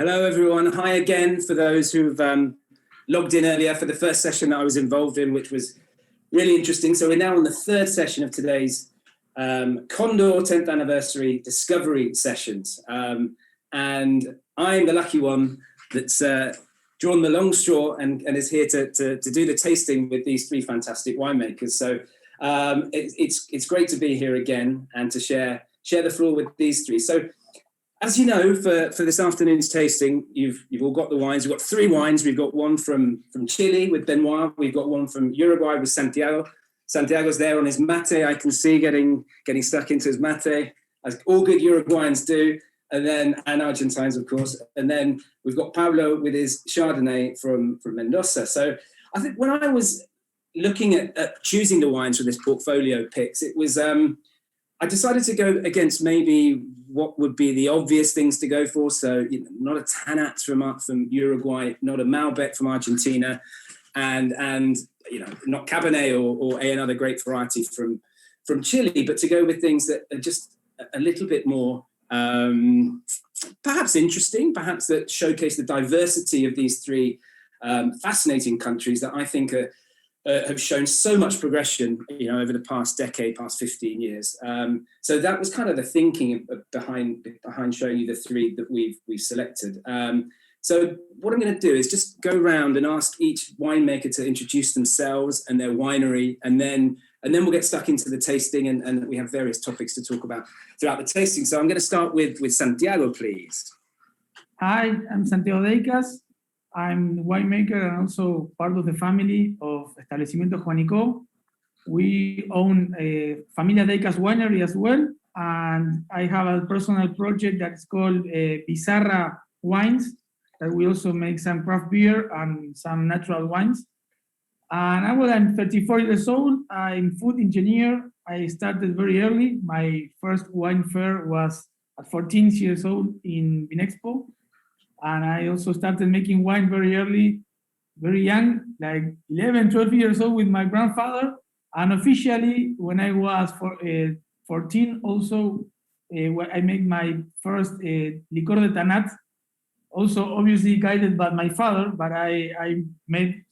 Hello, everyone. Hi again for those who've logged in earlier for the first session that I was involved in, which was really interesting. So we're now on the third session of today's Condor 10th anniversary discovery sessions. And I'm the lucky one that's drawn the long straw and is here to do the tasting with these three fantastic winemakers. So it's great to be here again and to share the floor with these three. So as you know, for this afternoon's tasting, you've all got the wines. We've got three wines. We've got one from Chile with Benoit. We've got one from Uruguay with Santiago. Santiago's there on his mate. I can see getting stuck into his mate, as all good Uruguayans do. And Argentines, of course. And then we've got Pablo with his Chardonnay from Mendoza. So I think when I was looking at choosing the wines for this portfolio picks, it was I decided to go against maybe what would be the obvious things to go for. So not a Tanat from Uruguay, not a Malbec from Argentina, and not Cabernet or another great variety from Chile, but to go with things that are just a little bit more perhaps interesting, perhaps that showcase the diversity of these three fascinating countries that I think have shown so much progression, over the past decade, past 15 years. So that was kind of the thinking behind showing you the three that we've selected. So what I'm going to do is just go around and ask each winemaker to introduce themselves and their winery, and then we'll get stuck into the tasting, and we have various topics to talk about throughout the tasting. So I'm going to start with Santiago, please. Hi, I'm Santiago De Cas. I'm the winemaker and also part of the family of Establecimiento Juanico. We own a Familia Deicas winery as well, and I have a personal project that's called Pizarra Wines, that we also make some craft beer and some natural wines. And I'm 34 years old. I'm food engineer. I started very early. My first wine fair was at 14 years old in Vinexpo. And I also started making wine very early, very young, like 11, 12 years old with my grandfather. And officially, when I was 14, also, I made my first licor de Tanat, also obviously guided by my father, but I made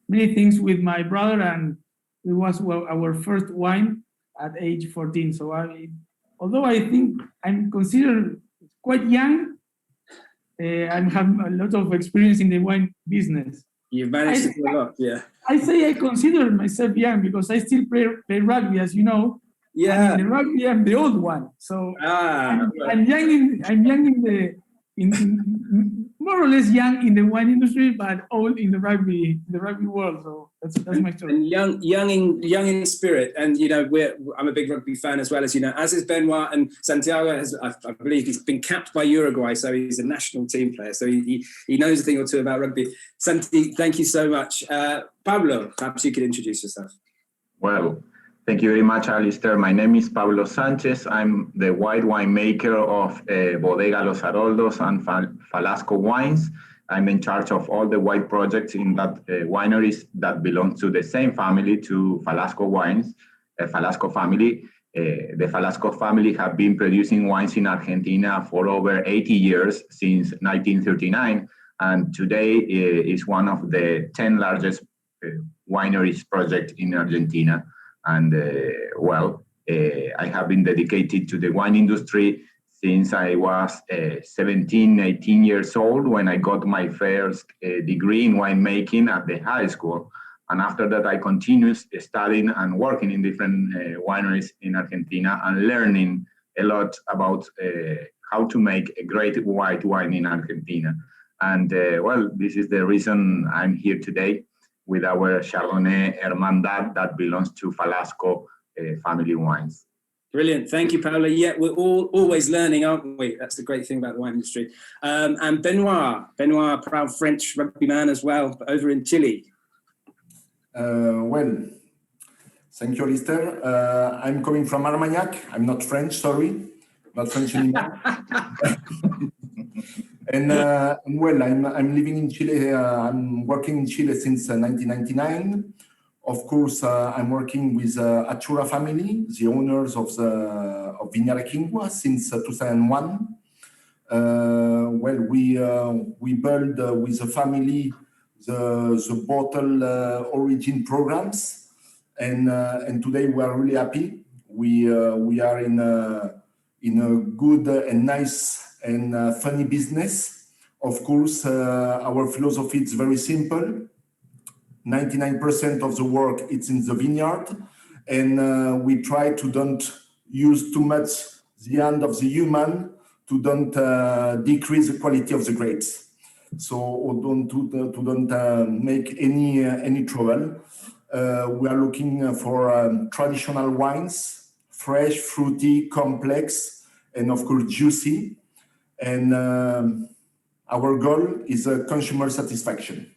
many things with my brother, and it was our first wine at age 14. So although I think I'm considered quite young, I have a lot of experience in the wine business. You've managed to do a lot, yeah. I say I consider myself young because I still play rugby, as you know. Yeah. And in the rugby, I'm the old one. So I'm young in more or less young in the wine industry, but old in the rugby world. So that's my story. And young in spirit. And I'm a big rugby fan as well, as you know, as is Benoit. And Santiago I believe he's been capped by Uruguay, so he's a national team player. So he knows a thing or two about rugby. Santi, thank you so much. Pablo, perhaps you could introduce yourself. Well, thank you very much, Alistair. My name is Pablo Sanchez. I'm the white winemaker of Bodega Los Haroldos and Falasco Wines. I'm in charge of all the white projects in that wineries that belong to the same family, to Falasco Wines, Falasco family. The Falasco family have been producing wines in Argentina for over 80 years, since 1939, and today is one of the 10 largest wineries project in Argentina. And I have been dedicated to the wine industry since I was 17, 18 years old, when I got my first degree in winemaking at the high school. And after that, I continued studying and working in different wineries in Argentina and learning a lot about how to make a great white wine in Argentina. And this is the reason I'm here today with our Chardonnay Hermandad that belongs to Falasco family wines. Brilliant. Thank you, Paola. Yeah, we're always learning, aren't we? That's the great thing about the wine industry. And Benoit, proud French rugby man as well, but over in Chile. Thank you, Alistair. I'm coming from Armagnac. I'm not French, sorry. Not French anymore. I'm living in Chile. I'm working in Chile since 1999. Of course, I'm working with Achura family, the owners of Viña Requingua, since 2001. Well, we build with the family the bottle origin programs, and today we are really happy. We are in a good and nice and funny business. Of course, our philosophy is very simple. 99% of the work it's in the vineyard, and we try to don't use too much the hand of the human to don't decrease the quality of the grapes. So don't make any trouble. We are looking for traditional wines, fresh, fruity, complex, and of course juicy. And our goal is consumer satisfaction.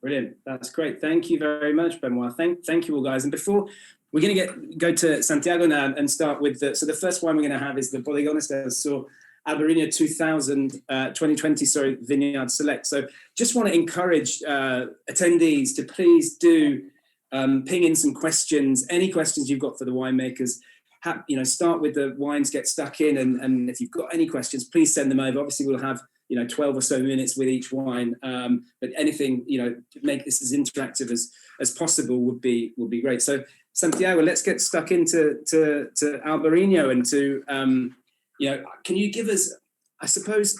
Brilliant. That's great. Thank you very much, Benoit. Thank you all, guys. And before we're going to go to Santiago now and start with the first wine we're going to have is the Bodegones del Sur Albarino 2020 Vineyard Select. So just want to encourage attendees to please do ping in some questions, any questions you've got for the winemakers. Start with the wines, get stuck in, and if you've got any questions, please send them over. Obviously, we'll have 12 or so minutes with each wine, but anything to make this as interactive as possible would be great. So Santiago, let's get stuck into Albarino and to can you give us, I suppose,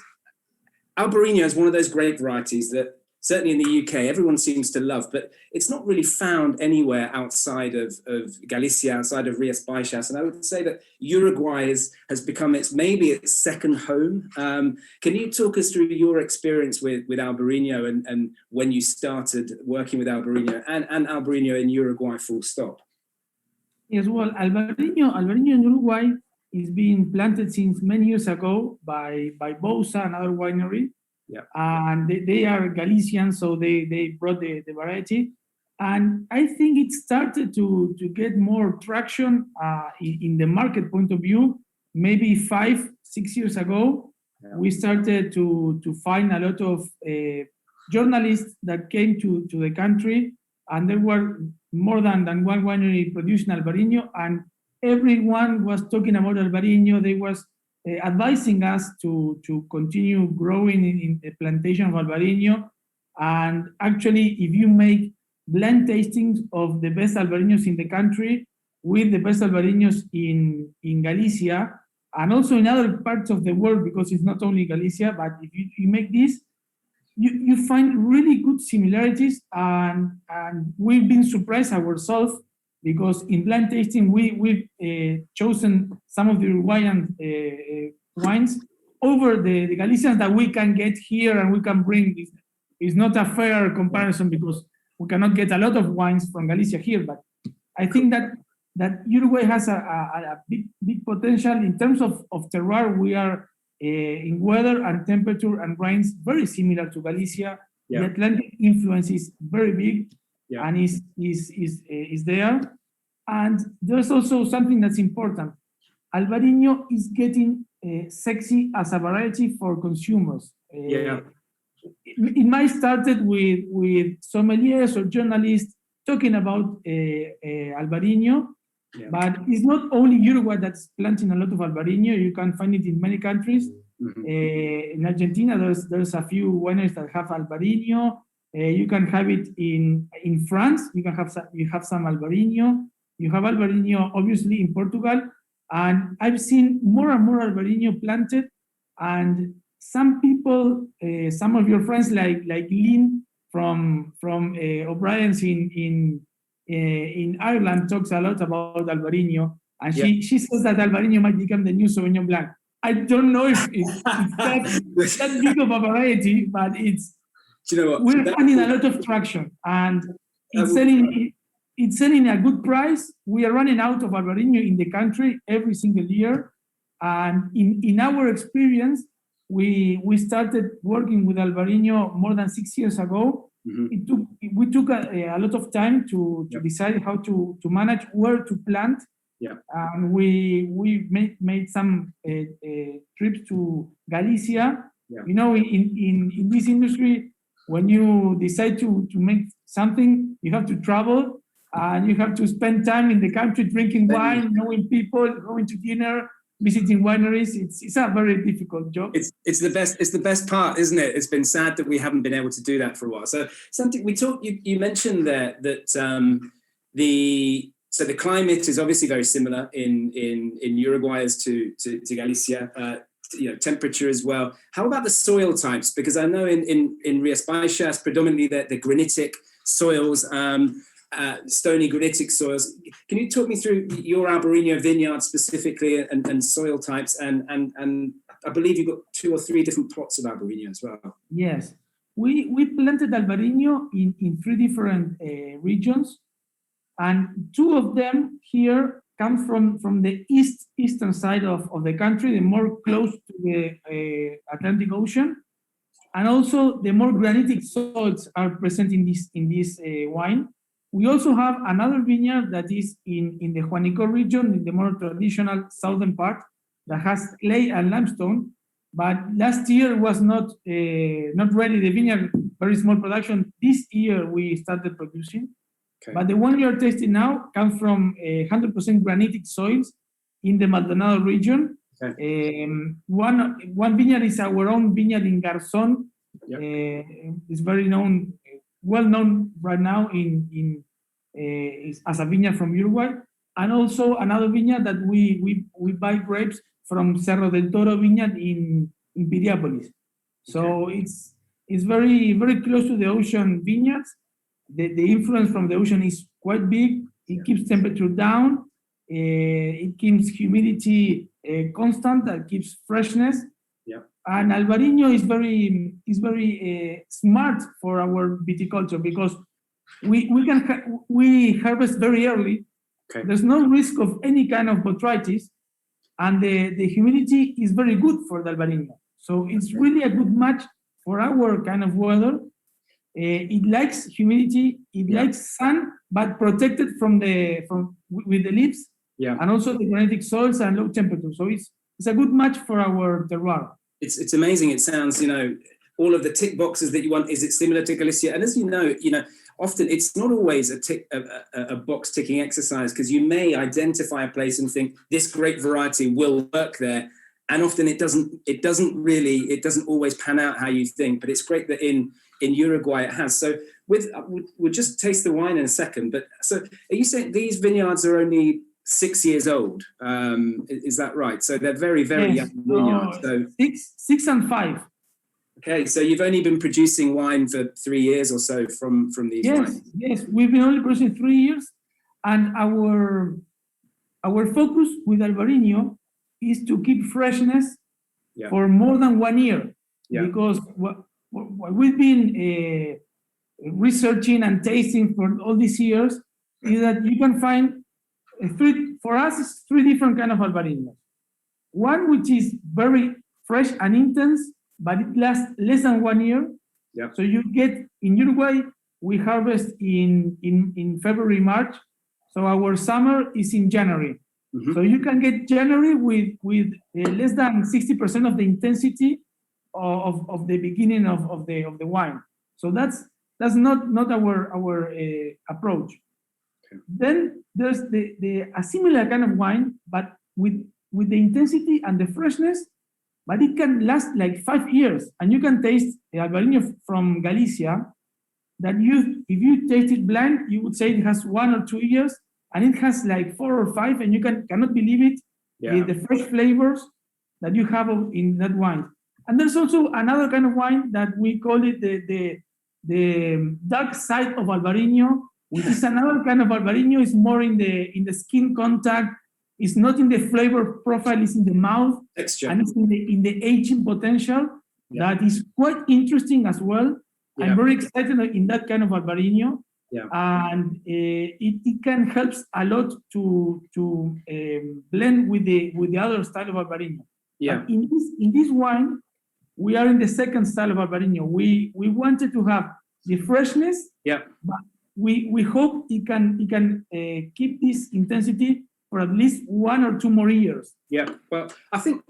Albarino is one of those grape varieties that certainly in the UK everyone seems to love, but it's not really found anywhere outside of Galicia, outside of Rías Baixas. And I would say that Uruguay has become its second home. Can you talk us through your experience with Albarino and when you started working with Albarino and Albarino in Uruguay full stop? Yes, well, Albarino in Uruguay is being planted since many years ago by Bosa, another winery. Yeah. And they are Galician, so they brought the variety. And I think it started to get more traction in the market point of view. Maybe 5-6 years ago, we started to find a lot of journalists that came to the country, and there were more than one winery producing Albarino, and everyone was talking about Albarino. They was advising us to continue growing in the plantation of Albarino. And actually, if you make blend tastings of the best Albarinos in the country with the best Albarinos in Galicia, and also in other parts of the world, because it's not only Galicia, but if you make this, you find really good similarities, and we've been surprised ourselves, because in blind tasting, we've chosen some of the Uruguayan wines over the Galicians that we can get here and we can bring. It's not a fair comparison because we cannot get a lot of wines from Galicia here, but I think that Uruguay has a big potential in terms of terroir. We are in weather and temperature and rains very similar to Galicia. Yeah. The Atlantic influence is very big. Yeah. And is there. And there's also something that's important. Albarino is getting sexy as a variety for consumers. It might started with sommeliers or journalists talking about Albarino, but it's not only Uruguay that's planting a lot of Albarino. You can find it in many countries. Mm-hmm. In Argentina, there's a few wineries that have Albarino. You can have it in France. You have some Albarino. You have Albarino, obviously, in Portugal. And I've seen more and more Albarino planted. And some people, some of your friends like Lynn from O'Brien's in Ireland talks a lot about Albarino. And she says that Albarino might become the new Sauvignon Blanc. I don't know if it's that big of a variety, but it's, do you know what? We're finding a lot of traction, and it's selling a good price. We are running out of Albarino in the country every single year, and in our experience, we started working with Albarino more than 6 years ago. Mm-hmm. We took a lot of time to decide how to manage where to plant. Yeah. And we made some trips to Galicia. Yeah. You know, in this industry, when you decide to make something, you have to travel and you have to spend time in the country drinking wine, knowing people, going to dinner, visiting wineries. It's a very difficult job. It's the best part, isn't it? It's been sad that we haven't been able to do that for a while. So something you mentioned there that the climate is obviously very similar in Uruguay as to Galicia. Temperature as well. How about the soil types? Because I know in Rias Baixas, predominantly the granitic soils, stony granitic soils. Can you talk me through your Albarino vineyard specifically and soil types? And I believe you've got 2 or 3 different plots of Albarino as well. Yes, we planted Albarino in 3 different regions, and 2 of them here come from the eastern side of the country, the more close to the Atlantic Ocean, and also the more granitic soils are present in this wine. We also have another vineyard that is in the Juanico region, in the more traditional southern part, that has clay and limestone. But last year was not ready. The vineyard, very small production. This year we started producing. Okay. But the one we are tasting now comes from 100% granitic soils in the Maldonado region. Okay. One vineyard is our own vineyard in Garzón. Yep. It's very well known right now as a vineyard from Uruguay, and also another vineyard that we buy grapes from Cerro del Toro vineyard in Piriápolis. So okay. It's very, very close to the ocean vineyards. The influence from the ocean is quite big. It keeps temperature down. It keeps humidity constant. That keeps freshness. Yeah. And Albarino is very smart for our viticulture because we harvest very early. Okay. There's no risk of any kind of botrytis, and the humidity is very good for the Albarino. So it's really a good match for our kind of weather. It likes humidity, it likes sun, but protected with the leaves, and also the granitic soils and low temperature. So it's a good match for our terroir. It's amazing. It sounds, all of the tick boxes that you want. Is it similar to Galicia? And as you know, often it's not always a box ticking exercise, because you may identify a place and think this great variety will work there, and often it doesn't always pan out how you think. But it's great that in Uruguay it has. So we'll just taste the wine in a second. But so are you saying these vineyards are only 6 years old? Is that right? So they're very, very young vineyards. So 6 and 5. Okay, so you've only been producing wine for 3 years or so from these wines. Yes, we've been only producing 3 years, and our focus with Albarino is to keep freshness for more than 1 year, because what we've been researching and tasting for all these years is that you can find for us it's 3 different kind of Albarinos. One which is very fresh and intense, but it lasts less than 1 year. Yep. So you get, in Uruguay, we harvest in February, March. So our summer is in January. Mm-hmm. So you can get January with less than 60% of the intensity of the beginning of the wine. So that's not our approach. Okay. Then there's a similar kind of wine, but with the intensity and the freshness, but it can last like 5 years, and you can taste the Albarino from Galicia that if you taste it blind, you would say it has 1 or 2 years, and it has like 4 or 5, and you cannot believe it. Yeah. The fresh flavors that you have in that wine. And there's also another kind of wine that we call it the dark side of Albarino, which is another kind of Albarino. Is more in the skin contact. It's not in the flavor profile, it's in the mouth. Texture. And it's in the aging potential. Yeah. That is quite interesting as well. Yeah. I'm very excited in that kind of Albarino. Yeah. And it can help a lot to blend with the other style of Albarino. Yeah. But in this wine, we are in the second style of Albarino. We wanted to have the freshness. Yeah. But we hope it can keep this intensity for at least 1 or 2 more years. Yeah, well, I think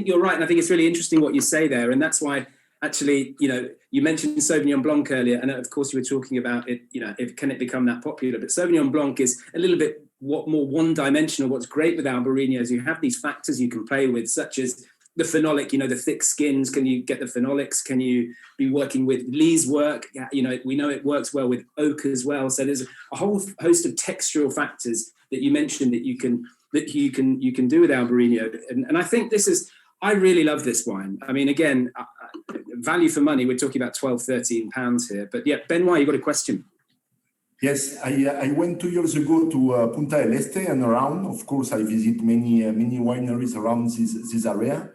you're right, and I think it's really interesting what you say there, and that's why actually, you mentioned Sauvignon Blanc earlier, and of course you were talking about it. Can it become that popular? But Sauvignon Blanc is a little bit what more one-dimensional. What's great with Albarino is you have these factors you can play with, such as the phenolic, the thick skins. Can you get the phenolics? Can you be working with lees work? We know it works well with oak as well. So there's a whole host of textural factors that you mentioned that you can do with Albarino. And I think I really love this wine. I mean, again, value for money, we're talking about 12, 13 pounds here. But yeah, Benoit, you got a question? Yes, I went 2 years ago to Punta del Este and around. Of course, I visit many wineries around this area.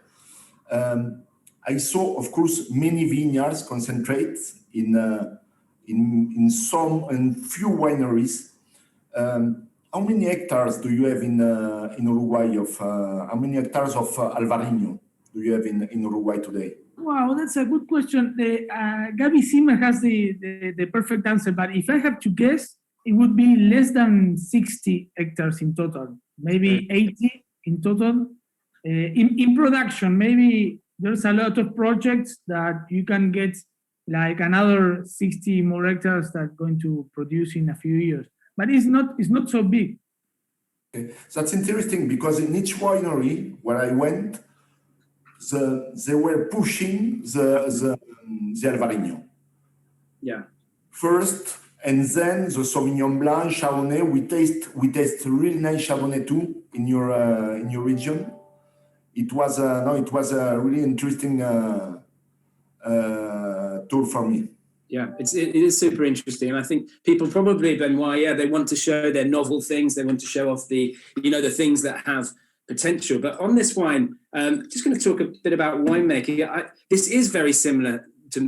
I saw, of course, many vineyards concentrate in some and few wineries. How many hectares do you have in Uruguay how many hectares of Albarino do you have in Uruguay today? Wow, that's a good question. Gabi Zimmer has the perfect answer, but if I have to guess, it would be less than 60 hectares in total, maybe 80 in total. In production, maybe there's a lot of projects that you can get like another 60 more hectares that are going to produce in a few years. But it's not so big. Okay. That's interesting because in each winery where I went, they were pushing the Albarino. Yeah. First, and then the Sauvignon Blanc, Chardonnay. We taste really nice Chardonnay too in your region. It was a really interesting tour for me. Yeah, it is super interesting. And I think people probably, Benoit, they want to show their novel things. They want to show off the things that have potential. But on this wine, just going to talk a bit about winemaking. This is very similar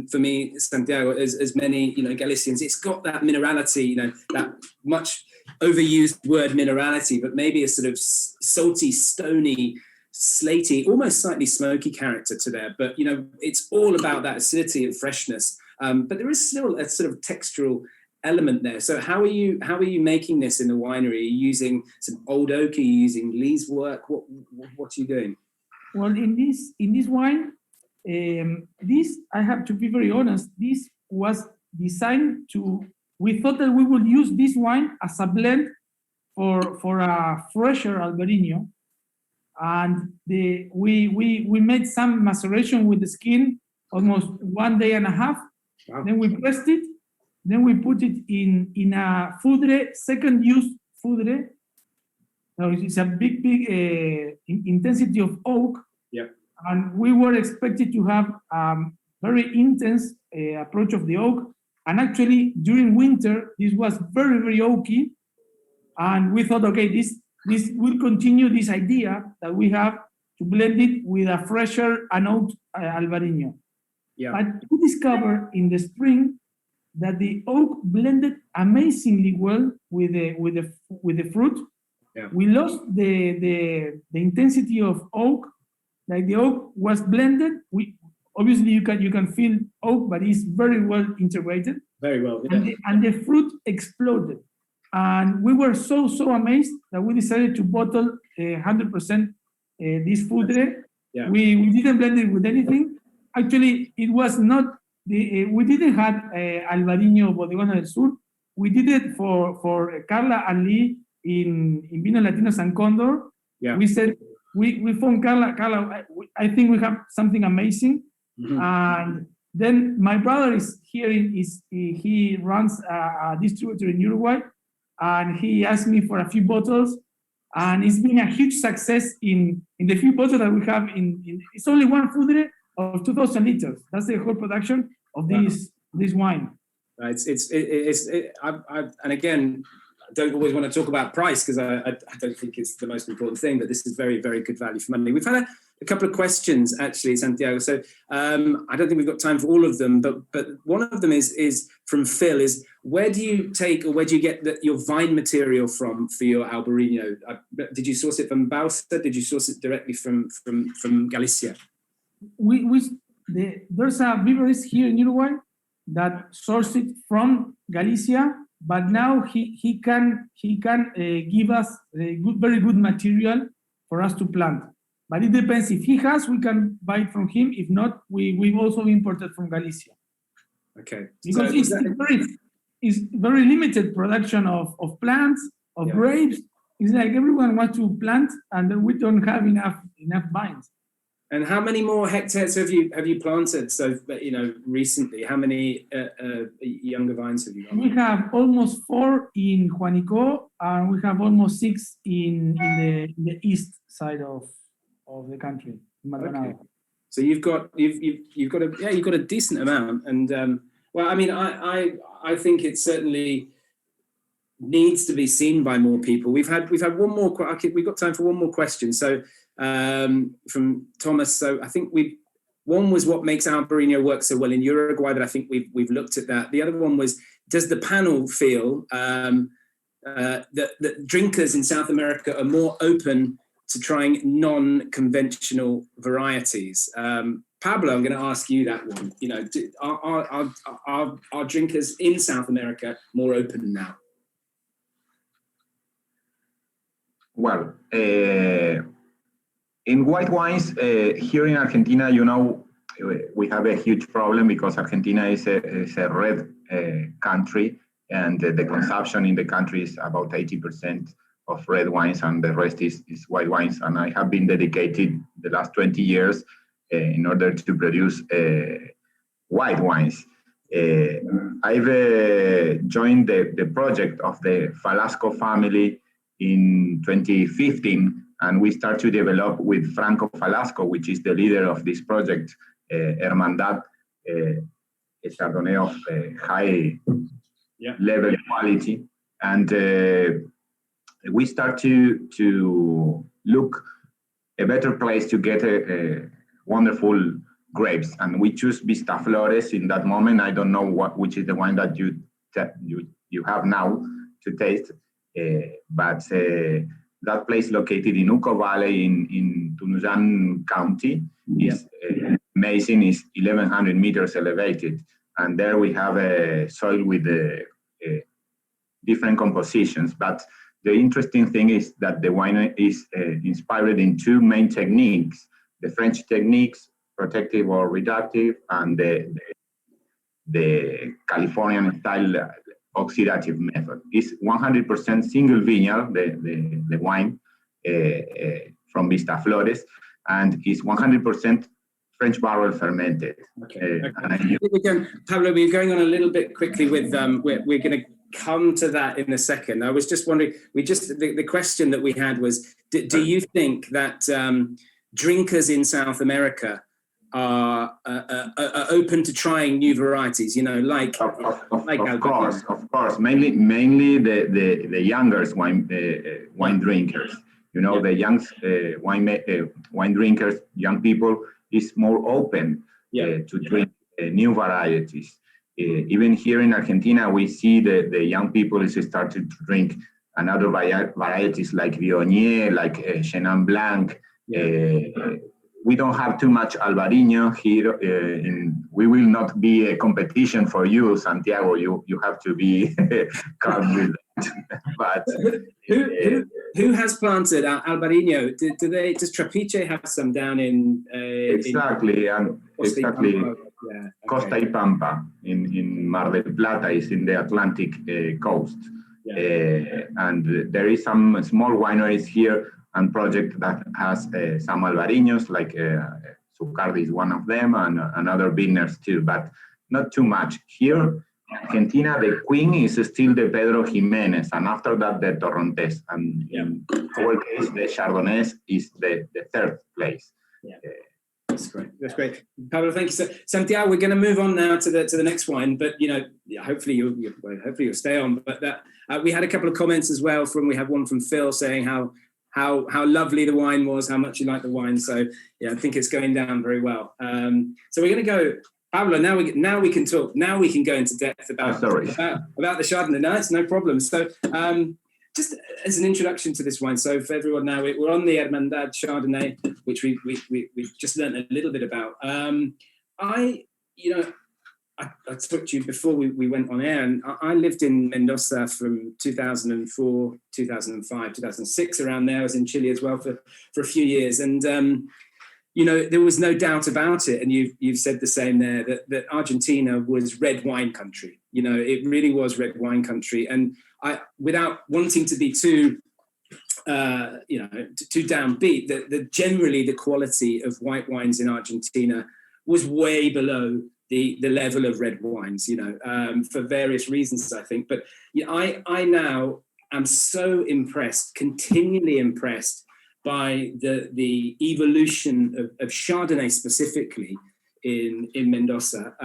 for me, Santiago, as many, Galicians. It's got that minerality, that much overused word minerality, but maybe a sort of salty, stony, slaty, almost slightly smoky character to there. But, it's all about that acidity and freshness. But there is still a sort of textural element there. So how are you making this in the winery? Are you using some old oak? Are you using lees work? What are you doing? Well, in this wine, this, I have to be very honest, this was designed we thought that we would use this wine as a blend for a fresher Albarino. And we made some maceration with the skin, almost 1.5 days. Wow. Then we pressed it. Then we put it in a foudre, second use foudre. Now it's a big intensity of oak. Yeah. And we were expected to have very intense approach of the oak. And actually during winter, this was very, very oaky. And we thought, okay, this will continue this idea that we have to blend it with a fresher and oak Albarino. Yeah. But we discovered in the spring that the oak blended amazingly well with the fruit. Yeah. We lost the intensity of oak. Like the oak was blended. Obviously you can feel oak, but it's very well integrated. Very well. Yeah. And the fruit exploded. And we were so amazed that we decided to bottle 100% this foudre. Yeah. We didn't blend it with anything. Actually, it was not we didn't have Albarino Bodegona del Sur. We did it for Carla and Lee in Vinos Latinos and Condor. Yeah. We said we phoned Carla. I think we have something amazing. Mm-hmm. And then my brother is here. He runs a distributor in Uruguay, and he asked me for a few bottles, and it's been a huge success in the few bottles that we have. It's only one foudre of 2,000 liters. That's the whole production of this wine. And again, I don't always want to talk about price because I don't think it's the most important thing, but this is very, very good value for money. We've had a couple of questions actually, Santiago. So I don't think we've got time for all of them, but one of them is from Phil, is where do you get your vine material for your Albarino? Did you source it from Bausa? Did you source it directly from Galicia? There's a breweries here in Uruguay that source it from Galicia, but now he can give us very good material for us to plant. But it depends. If he has, we can buy it from him. If not, we've also imported from Galicia. Okay. Because it's very limited production of plants, of grapes, it's like everyone wants to plant, and then we don't have enough vines. And how many more hectares have you planted? So, recently, how many younger vines have you got? We have almost 4 in Juanico, and we have almost 6 in the east side of the country, Maldonado. Okay. So you've got a decent amount, and well, I mean, I think it certainly needs to be seen by more people. We've had one more. We've got time for one more question. So from Thomas. So I think one was what makes Albarino work so well in Uruguay, but I think we've looked at that. The other one was, does the panel feel that drinkers in South America are more open to trying non-conventional varieties? Pablo, I'm going to ask you that one. Are drinkers in South America more open now? Well, in white wines, here in Argentina, we have a huge problem because Argentina is a red country, and the consumption in the country is about 80% of red wines, and the rest is white wines. And I have been dedicated the last 20 years in order to produce white wines. I've joined the project of the Falasco family in 2015, and we start to develop with Franco Falasco, which is the leader of this project, Hermandad, a Chardonnay of high level quality. And we start to look a better place to get a wonderful grapes. And we choose Vistaflores in that moment. I don't know which is the wine that you have now to taste, but that place located in Uco Valley in Tunuyán County is amazing. It's 1,100 meters elevated. And there we have a soil with different compositions. But the interesting thing is that the wine is inspired in 2 main techniques: the French techniques, protective or reductive, and the Californian style oxidative method. It's 100% single vineyard, the wine from Vistaflores, and it's 100% French barrel fermented. Okay. Pablo, we're going on a little bit quickly with we're going to come to that in a second. I was just wondering, the question that we had was, do you think that drinkers in South America are open to trying new varieties? Of course, mainly the younger wine drinkers. The young wine drinkers, young people, is more open to drink new varieties. Even here in Argentina, we see the young people is starting to drink another varieties like Viognier, like Chenin Blanc. We don't have too much Albarino here. We will not be a competition for you, Santiago. You have to be calm with that. But who has planted Albarino? Does Trapiche have some down in? Exactly. Costa y Pampa in Mar del Plata is in the Atlantic coast, and there is some small wineries here and project that has some Albarinos, like Zucardi is one of them, and other vineyards too, but not too much. Here in Argentina, the queen is still the Pedro Jimenez, and after that, the Torrontés. And in our case, the Chardonnay is the 3rd place. That's great. Pablo, thank you. So, Santiago, we're going to move on now to the next wine, but hopefully you'll stay on. But we had a couple of comments as well we had one from Phil saying how lovely the wine was, how much you like the wine. So I think it's going down very well. So we're going to go, Pablo. Now we can talk. Now we can go into depth about the Chardonnay. No, it's no problem. So just as an introduction to this wine, so for everyone now, we're on the Hermandad Chardonnay, which we just learned a little bit about. I spoke to you before we went on air, and I lived in Mendoza from 2004, 2005, 2006, around there. I was in Chile as well for a few years, and there was no doubt about it, and you've said the same there, that Argentina was red wine country. It really was red wine country, and without wanting to be too too downbeat, that generally the quality of white wines in Argentina was way below the level of red wines, for various reasons, I think. But I now am so impressed, continually impressed by the evolution of Chardonnay specifically in Mendoza.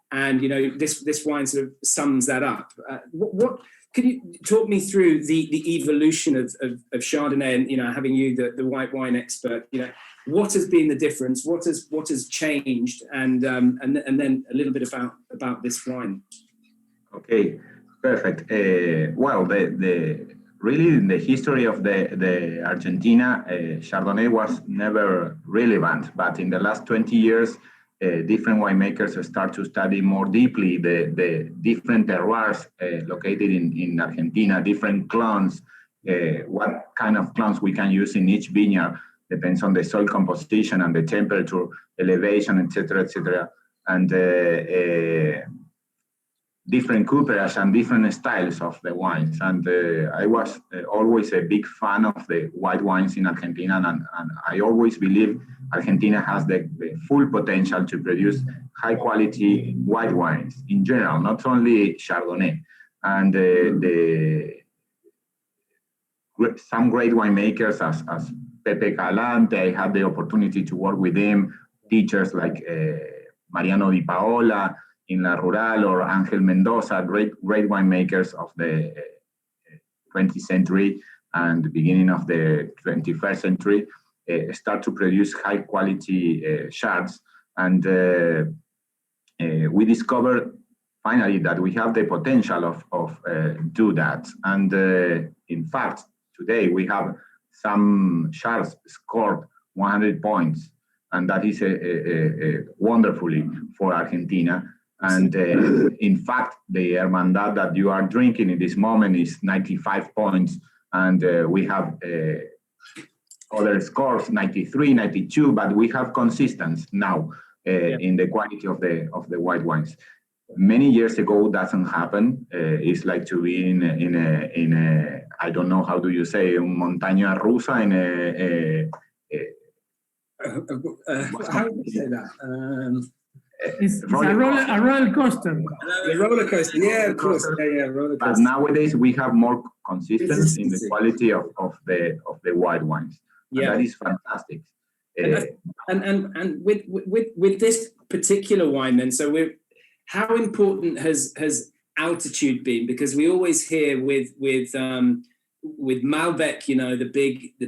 And this wine sort of sums that up. What can you talk me through the evolution of Chardonnay, and having you the white wine expert, what has been the difference? What has changed? And then a little bit about this wine. Okay, perfect. Well, really in the history of the Argentina, Chardonnay was never relevant, but in the last 20 years, different winemakers start to study more deeply the different terroirs located in Argentina, different clones, what kind of clones we can use in each vineyard, depends on the soil composition and the temperature, elevation, etc., etc. And different cooperage and different styles of the wines. And I was always a big fan of the white wines in Argentina, and I always believe Argentina has the full potential to produce high quality white wines in general, not only Chardonnay. And some great winemakers as Pepe Calante, I had the opportunity to work with him, teachers like Mariano Di Paola in La Rural, or Angel Mendoza, great winemakers of the 20th century and the beginning of the 21st century, start to produce high quality shards. And we discovered finally that we have the potential of do that. And in fact, today we have some shards scored 100 points, and that is wonderfully for Argentina. And in fact, the Hermandad that you are drinking in this moment is 95 points, and we have other scores, 93, 92, but we have consistency now in the quality of the white wines. Many years ago, doesn't happen. It's like to be in a I don't know how do you say, a montaña rusa, in how do you say that? It's a roller coaster. A roller coaster, yeah, of course. Yeah, roller coaster. But nowadays we have more consistency in the quality of the white wines. Yeah, that is fantastic. And with this particular wine, then, so how important has altitude been? Because we always hear with Malbec, the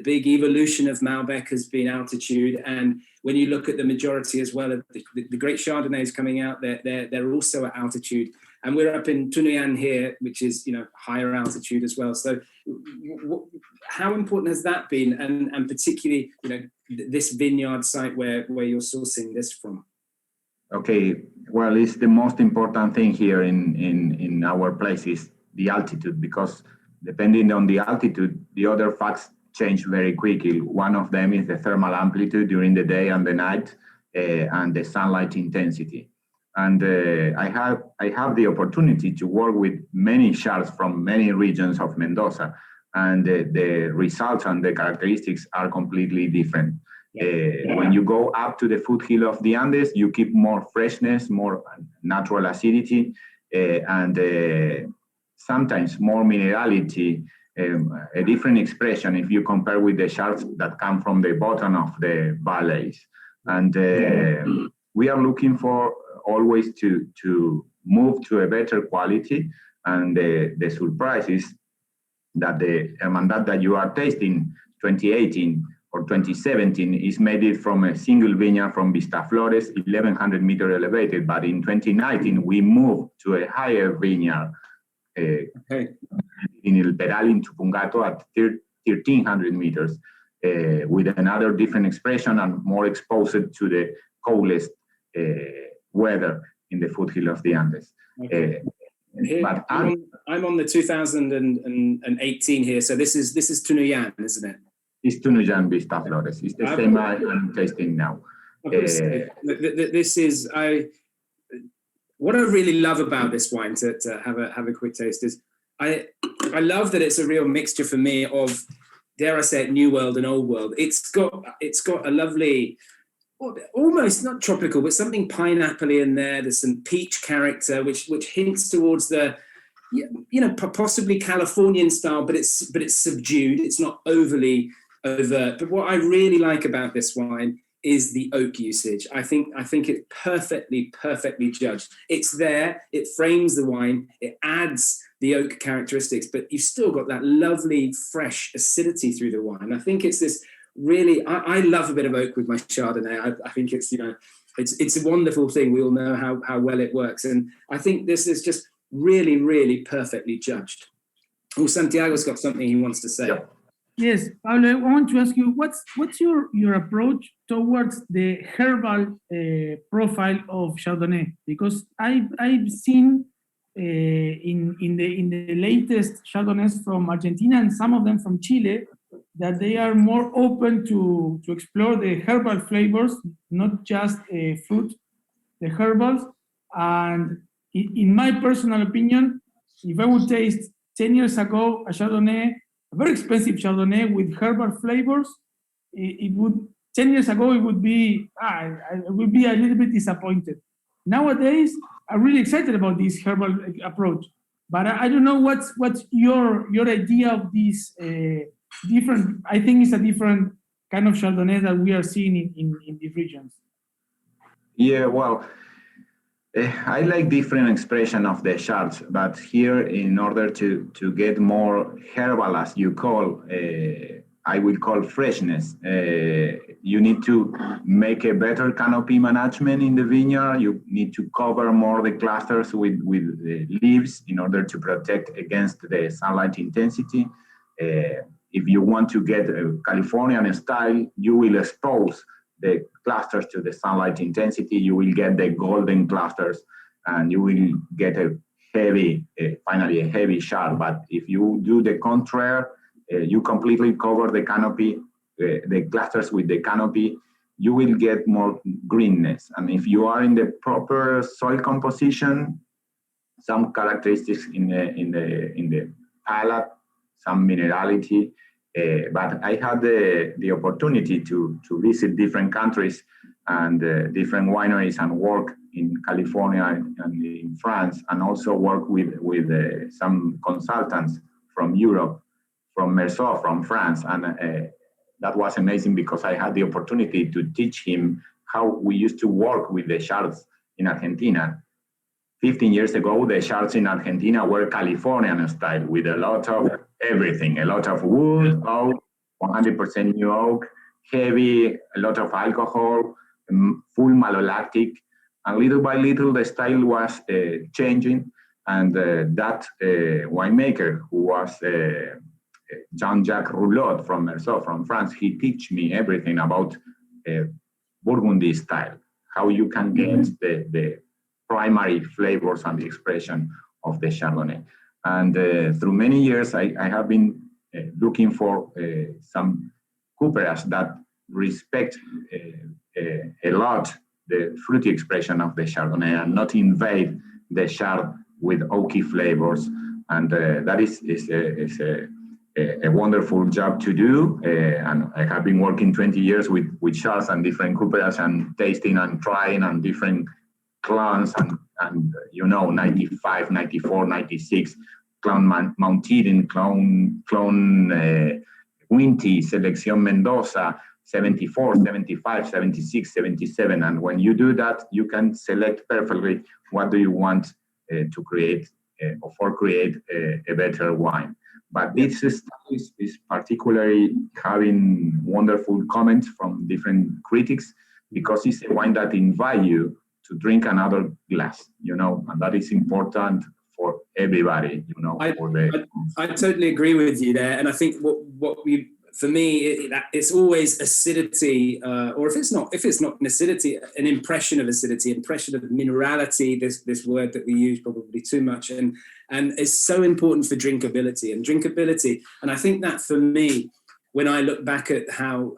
big evolution of Malbec has been altitude, and when you look at the majority as well of the great Chardonnays coming out, they're also at altitude, and we're up in Tunuyán here, which is higher altitude as well. So how important has that been, and particularly this vineyard site where you're sourcing this from? Okay, well, it's the most important thing here in our place is the altitude, because depending on the altitude, the other facts change very quickly. One of them is the thermal amplitude during the day and the night, and the sunlight intensity. And I have the opportunity to work with many shards from many regions of Mendoza, and the results and the characteristics are completely different. When you go up to the foothill of the Andes, you keep more freshness, more natural acidity, and sometimes more minerality, a different expression if you compare with the shards that come from the bottom of the valleys. And we are looking for always to move to a better quality, and the surprise is that the Hermandad that you are tasting 2018 or 2017 is made it from a single vineyard from Vistaflores, 1,100 meter elevated, but in 2019 we moved to a higher vineyard in El Peral in Tupungato at 1,300 meters, with another different expression and more exposed to the coldest weather in the foothill of the Andes. Okay. But I'm on the 2018 here, so this is Tunuyán, isn't it? It's Tunuyán Vistaflores. It's the same I'm tasting now. This is what I really love about this wine, to have a quick taste, is I love that it's a real mixture for me of dare I say it, new world and old world. It's got a lovely, almost not tropical, but something pineapple-y in there. There's some peach character, which hints towards the, possibly Californian style, but it's subdued. It's not overly overt. But what I really like about this wine is the oak usage. I think it's perfectly judged. It's there, it frames the wine, it adds the oak characteristics, but you've still got that lovely fresh acidity through the wine. I think it's this really, I love a bit of oak with my Chardonnay. I think it's, it's a wonderful thing. We all know how well it works. And I think this is just really perfectly judged. Oh, Santiago's got something he wants to say. Yeah. Yes, Pablo, I want to ask you, what's your approach towards the herbal profile of Chardonnay? Because I've seen in the latest Chardonnays from Argentina and some of them from Chile that they are more open to explore the herbal flavors, not just fruit, the herbals. And in my personal opinion, if I would taste 10 years ago a Chardonnay, a very expensive Chardonnay with herbal flavors, it would 10 years ago it would be I would be a little bit disappointed. Nowadays, I'm really excited about this herbal approach, but I don't know what's your idea of this different. I think it's a different kind of Chardonnay that we are seeing in these regions. Yeah, well, I like different expression of the shards, but here, in order to get more herbal, as you call, I will call freshness. You need to make a better canopy management in the vineyard. You need to cover more the clusters with the leaves in order to protect against the sunlight intensity. If you want to get a Californian style, you will expose the clusters to the sunlight intensity. You will get the golden clusters, and you will get a heavy, finally a heavy shard. But if you do the contrary, you completely cover the canopy, the clusters with the canopy, you will get more greenness. And if you are in the proper soil composition, some characteristics in the palate, some minerality. But I had the opportunity to visit different countries and different wineries and work in California and in France, and also work with some consultants from Europe, from Merceau, from France. And that was amazing because I had the opportunity to teach him how we used to work with the shards in Argentina. 15 years ago, the shards in Argentina were Californian style with a lot of everything, a lot of wood, oak, 100% new oak, heavy, a lot of alcohol, full malolactic. And little by little, the style was changing. And that winemaker, who was Jean-Jacques Rouleau from Merceau, from France, he teach me everything about Burgundy style, how you can get the primary flavors and the expression of the Chardonnay. And through many years, I have been looking for some cooperas that respect a lot the fruity expression of the Chardonnay and not invade the Chard with oaky flavors. And that is a wonderful job to do. And I have been working 20 years with Chards and different cooperas and tasting and trying and different clones and 95, 94, 96, clone Mountain, clone Winty, Selección Mendoza, 74, 75, 76, 77. And when you do that, you can select perfectly what do you want to create or create a better wine. But this is particularly having wonderful comments from different critics because it's a wine that invites you to drink another glass, and that is important for everybody, I totally agree with you there. And I think for me, it's always acidity, or if it's not an acidity, an impression of acidity, impression of minerality, this word that we use probably too much, and it's so important for drinkability. And I think that for me, when I look back at how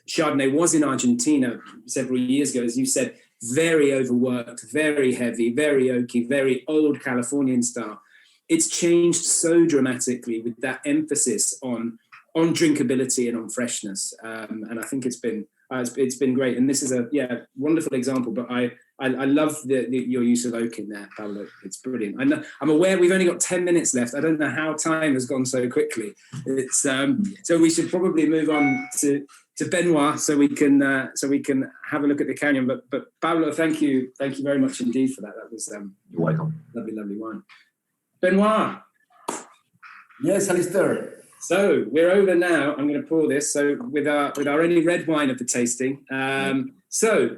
Chardonnay was in Argentina several years ago, as you said, very overworked, very heavy, very oaky, very old Californian style. it's changed so dramatically with that emphasis on drinkability and on freshness. And I think it's been great. And this is a wonderful example. But I love your use of oak in there, Pablo. It's brilliant. I'm aware we've only got 10 minutes left. I don't know how time has gone so quickly. It's so we should probably move on to Benoit so we can have a look at the Carignan. But Pablo, thank you very much indeed for that. That was You're welcome. lovely wine. Benoit. Yes, Alistair. So we're over now. I'm going to pour this. So with our only red wine of the tasting. So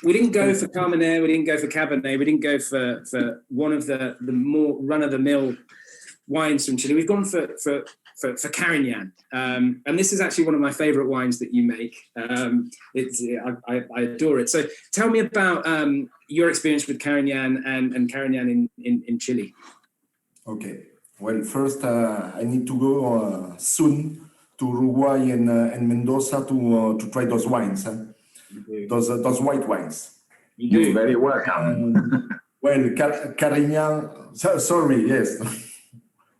we didn't go for Carmenere, we didn't go for Cabernet, we didn't go for one of the more run-of-the-mill wines from Chile. We've gone for Carignan, and this is actually one of my favourite wines that you make. I adore it. So tell me about your experience with Carignan and Carignan in Chile. Okay. Well, first I need to go soon to Uruguay and Mendoza to try those wines, those white wines. You're very welcome. Well, Carignan. Sorry, yes.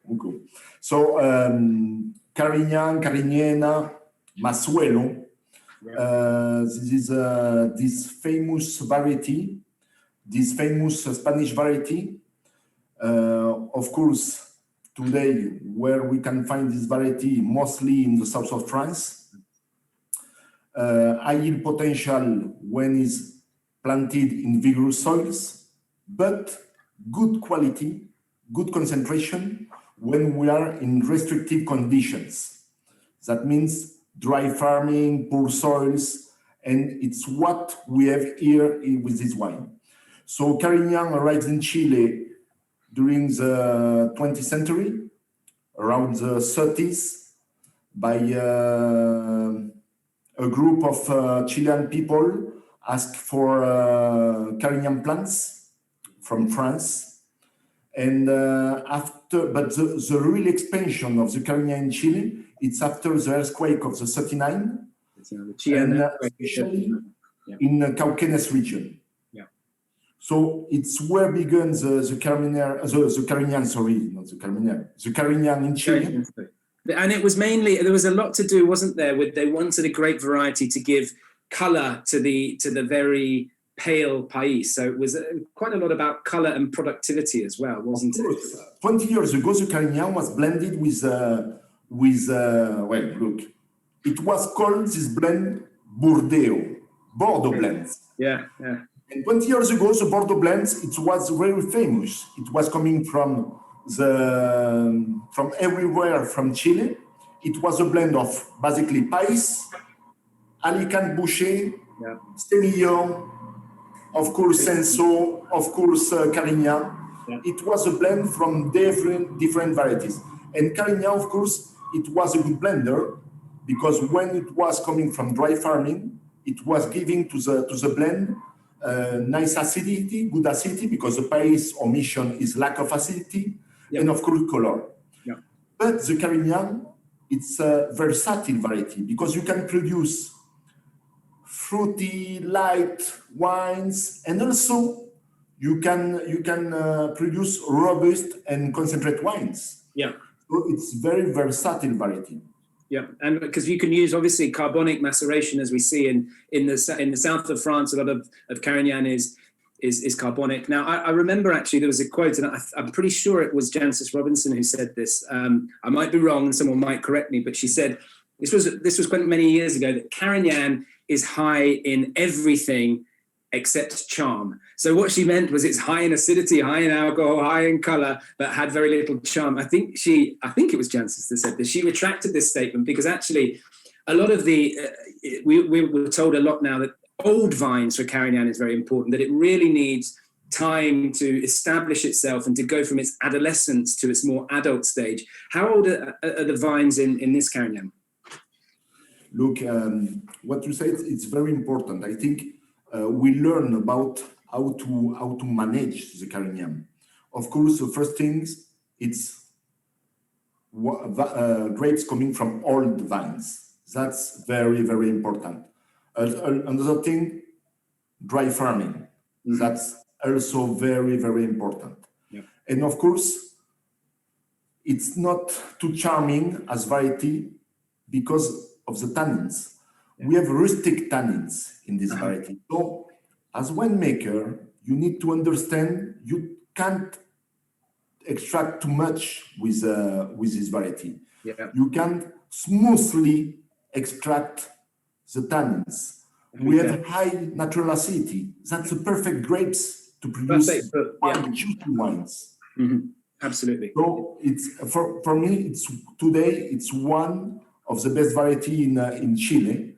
Okay. So Carignan, Carignana, Masuelo. This is this famous variety, this famous Spanish variety. Of course, today, where we can find this variety, mostly in the south of France. High yield potential when it's planted in vigorous soils, but good quality, good concentration when we are in restrictive conditions. That means dry farming, poor soils, and it's what we have here with this wine. So Carignan arrives in Chile during the 20th century, around the 30s, by a group of Chilean people asked for Carignan plants from France. And but the real expansion of the Carignan in Chile, it's after the earthquake of the 39, and especially in the Caucasus region. So it's where began the Carignan in Chile. And it was mainly, there was a lot to do, wasn't there, with they wanted a grape variety to give colour to the very pale pais. So it was quite a lot about colour and productivity as well, wasn't it? 20 years ago, the Carignan was blended with well, look, it was called this blend Bordeaux blends. Yeah. And 20 years ago, the Bordeaux blends, it was very famous. It was coming from everywhere from Chile. It was a blend of basically Pais, Alicante Boucher, Semillon, of course Senso, of course Carignan. It was a blend from different varieties. And Carignan, of course, it was a good blender because when it was coming from dry farming, it was giving to the blend nice acidity, good acidity, because the Pais omission is lack of acidity, and of course color. But the Carignan, it's a versatile variety because you can produce fruity, light wines, and also you can produce robust and concentrate wines. So it's very versatile variety. And because you can use obviously carbonic maceration, as we see in the south of France, a lot of Carignan is carbonic. Now I remember actually there was a quote, and I'm pretty sure it was Jancis Robinson who said this. I might be wrong, and someone might correct me, but she said this was quite many years ago that Carignan is high in everything except charm. So what she meant was it's high in acidity, high in alcohol, high in color, but had very little charm. I think it was Jancis that said this. She retracted this statement because actually a lot of we were told a lot now that old vines for Carignan is very important, that it really needs time to establish itself and to go from its adolescence to its more adult stage. How old are the vines in this Carignan? Look, what you said, it's very important. I think we learn about how to manage the Carignan. Of course, the first things, it's grapes coming from old vines. That's very, very important. Another thing, dry farming. That's also very, very important. And of course, it's not too charming as variety because of the tannins. We have rustic tannins in this variety. So as winemaker, you need to understand you can't extract too much with this variety. You can smoothly extract the tannins. We have high natural acidity. That's the perfect grapes to produce juicy wines. Absolutely. So it's for me, it's one of the best variety in Chile.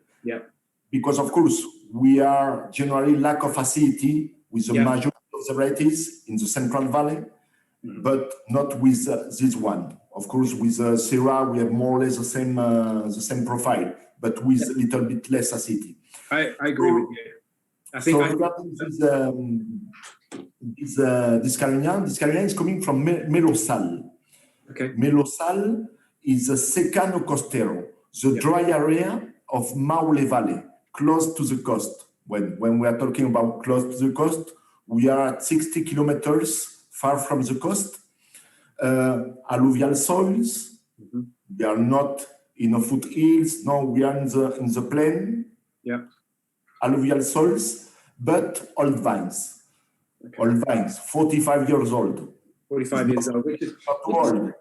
Because of course we are generally lack of acidity with the majority of the varieties in the Central Valley, but not with this one. Of course, with Syrah we have more or less the same profile, but with a little bit less acidity. I agree with you. I think this Carignan is coming from Melosal. Melosal is a secano costero, the dry area of Maule Valley, close to the coast. When we are talking about close to the coast, we are at 60 kilometers far from the coast. Alluvial soils. We are not in the foothills. No, we are in the plain. Alluvial soils, but old vines. Old vines, 45 years old. 45 years old, which is not too old.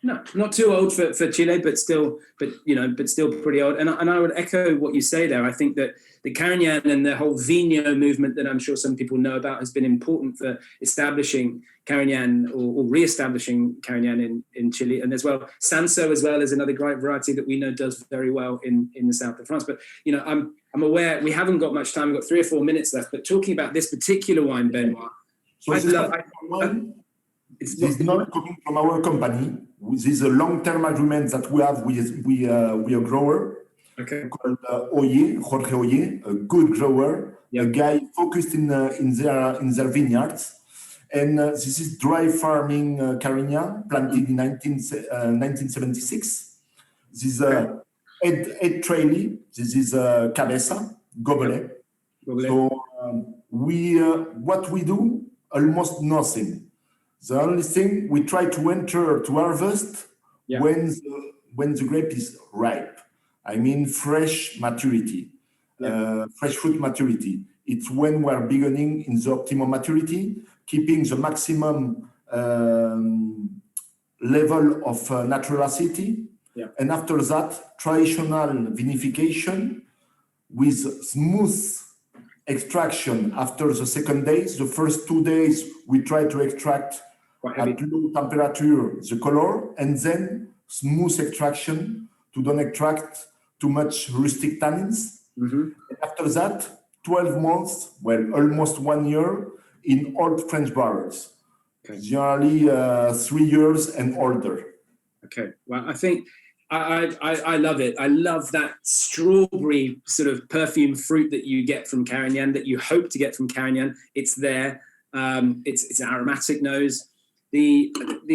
No, not too old for Chile, but still pretty old. And I would echo what you say there. I think that the Carignan and the whole Vino movement that I'm sure some people know about has been important for establishing Carignan or re-establishing Carignan in Chile. And as well, Sanso as well is another great variety that we know does very well in the south of France. But I'm aware we haven't got much time. We've got 3 or 4 minutes left. But talking about this particular wine, Benoit, it's not coming from our company. This is a long-term agreement that we have with a grower called Jorge Oye, a good grower, a guy focused in their vineyards. And this is dry farming Carignan, planted in 1976. This is Ed Trailey. This is Cabeza, Gobelet. So what we do, almost nothing. The only thing we try to enter to harvest when the grape is ripe. I mean fresh maturity, fresh fruit maturity. It's when we're beginning in the optimum maturity, keeping the maximum level of natural acidity. And after that, traditional vinification with smooth extraction after the second days. The first 2 days, we try to extract at low temperature the color, and then smooth extraction to don't extract too much rustic tannins. And after that, 12 months, almost 1 year in old French barrels, generally 3 years and older. Well, I think I love it. I love that strawberry sort of perfume fruit that you get from Carignan, that you hope to get from Carignan. It's there. It's an aromatic nose. The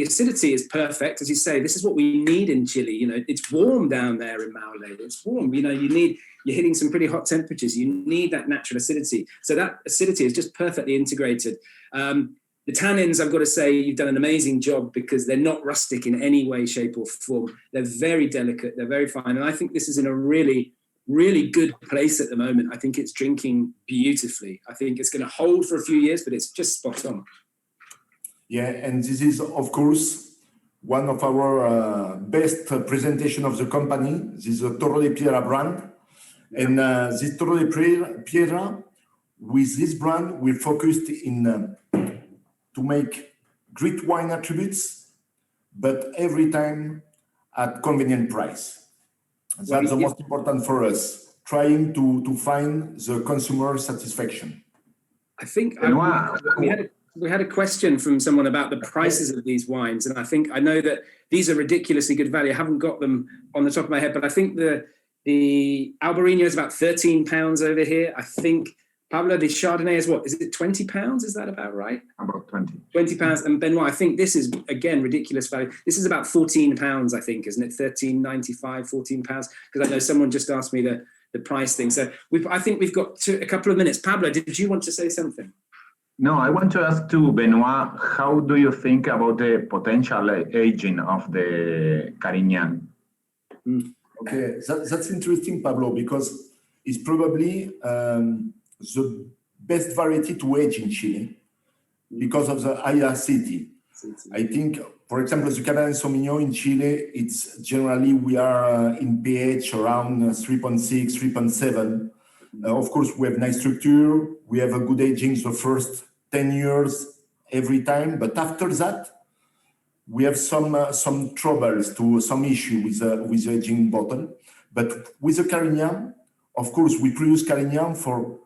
acidity is perfect, as you say. This is what we need in Chile. It's warm down there in Maule. It's warm. You're hitting some pretty hot temperatures. You need that natural acidity. So that acidity is just perfectly integrated. The tannins, I've got to say, you've done an amazing job because they're not rustic in any way, shape, or form. They're very delicate. They're very fine. And I think this is in a really, really good place at the moment. I think it's drinking beautifully. I think it's going to hold for a few years, but it's just spot on. And this is, of course, one of our best presentation of the company. This is a Toro de Piedra brand. And this Toro de Piedra, with this brand, we focused in to make great wine attributes, but every time at convenient price. That's the most important for us, trying to find the consumer satisfaction. I think we had a question from someone about the prices of these wines, and I know that these are ridiculously good value. I haven't got them on the top of my head, but I think the Albarino is about £13 over here. I think Pablo, the Chardonnay is what? Is it £20? Is that about right? About 20. £20. And Benoit, I think this is, again, ridiculous value. This is about £14, I think, isn't it? £13.95, £14. Because I know someone just asked me the price thing. So I think we've got a couple of minutes. Pablo, did you want to say something? No, I want to ask to Benoit, how do you think about the potential aging of the Carignan? Okay, that's interesting, Pablo, because it's probably the best variety to age in Chile because of the high acidity. I think, for example, the Cabernet Sauvignon in Chile, it's generally we are in pH around 3.6, 3.7. Of course, we have nice structure. We have a good aging the first 10 years every time, but after that, we have some troubles to some issue with the aging bottle. But with the Carignan, of course, we produce Carignan for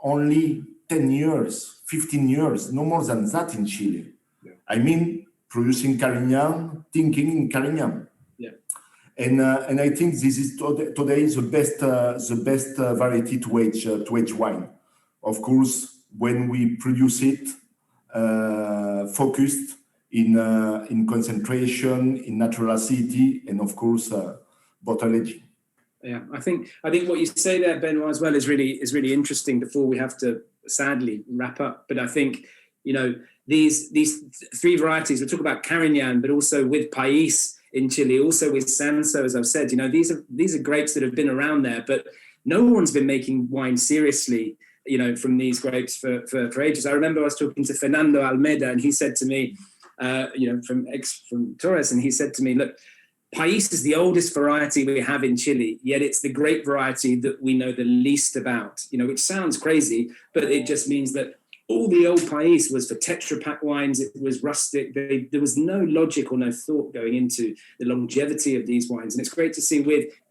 only 10 years, 15 years, no more than that in Chile. Yeah. I mean, producing Carignan, thinking in Carignan. Yeah. And I think this is today the best variety to age wine. Of course, when we produce it, focused in concentration, in natural acidity, and of course, bottle aging. Yeah, I think what you say there, Benoit, as well is really interesting. Before we have to sadly wrap up, but I think these three varieties. We talk about Carignan, but also with País in Chile, also with Sanso, as I've said. These are grapes that have been around there, but no one's been making wine seriously. From these grapes for ages. I remember I was talking to Fernando Almeida, and he said to me, from Torres, and he said to me, look, País is the oldest variety we have in Chile, yet it's the grape variety that we know the least about, which sounds crazy, but it just means that all the old País was for Tetra Pak wines. It was rustic. There was no logic or no thought going into the longevity of these wines. And it's great to see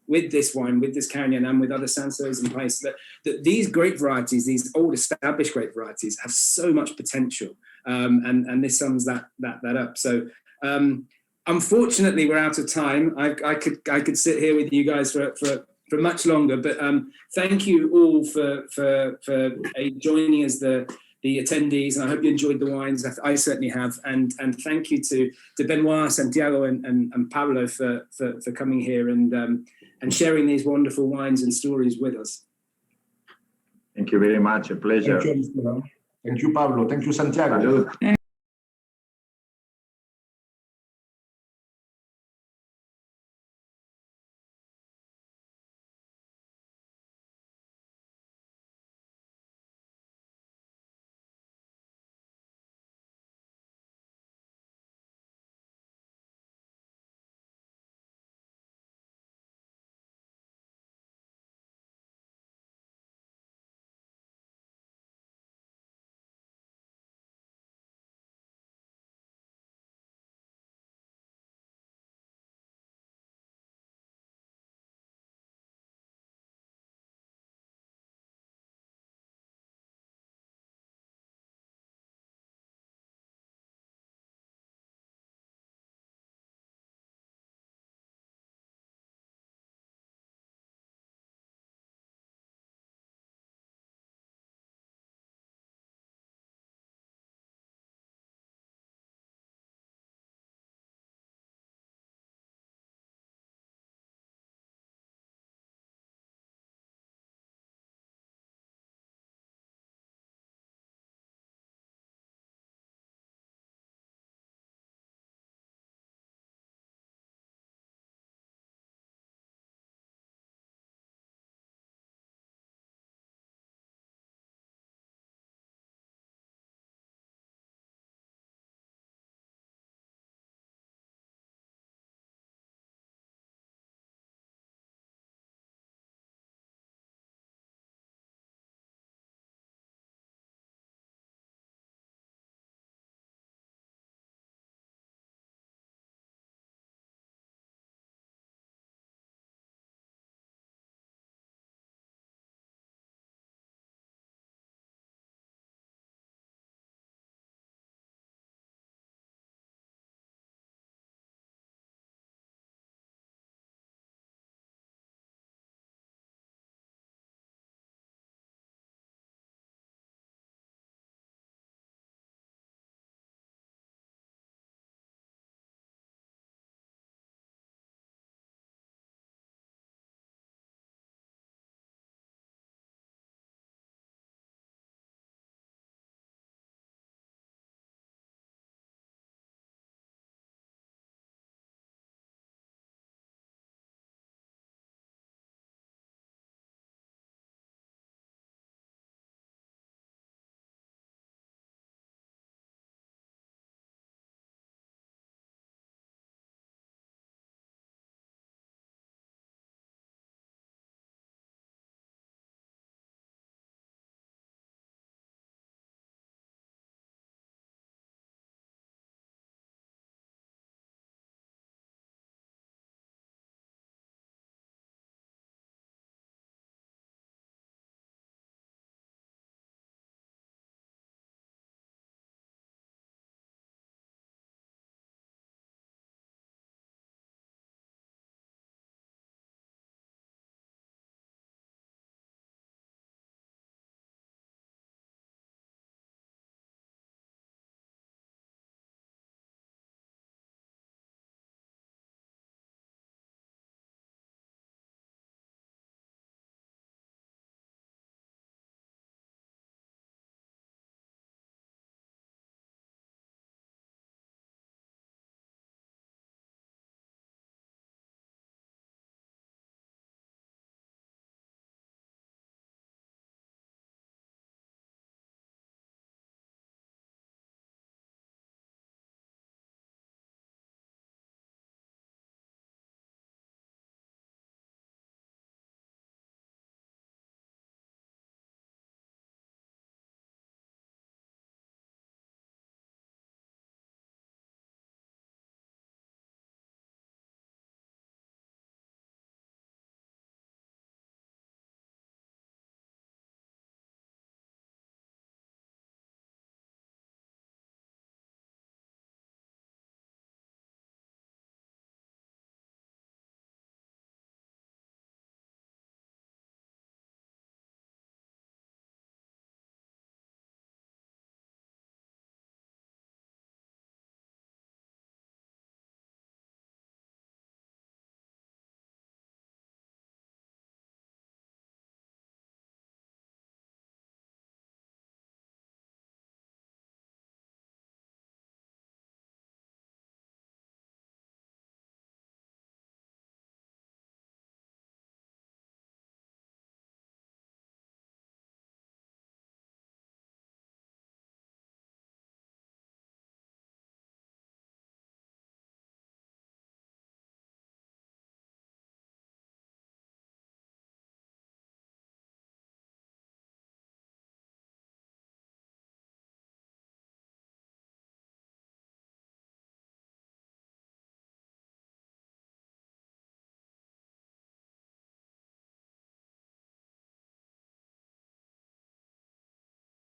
with this wine, with this Carignan, and with other Sansos and País, that these grape varieties, these old established grape varieties, have so much potential. And this sums that up. So unfortunately, we're out of time. I could sit here with you guys for much longer, but thank you all for joining as the attendees, and I hope you enjoyed the wines. I certainly have, and thank you to Benoit, Santiago, and Pablo for coming here and sharing these wonderful wines and stories with us. Thank you very much. A pleasure. Thank you, Pablo. Thank you, Santiago. Salud.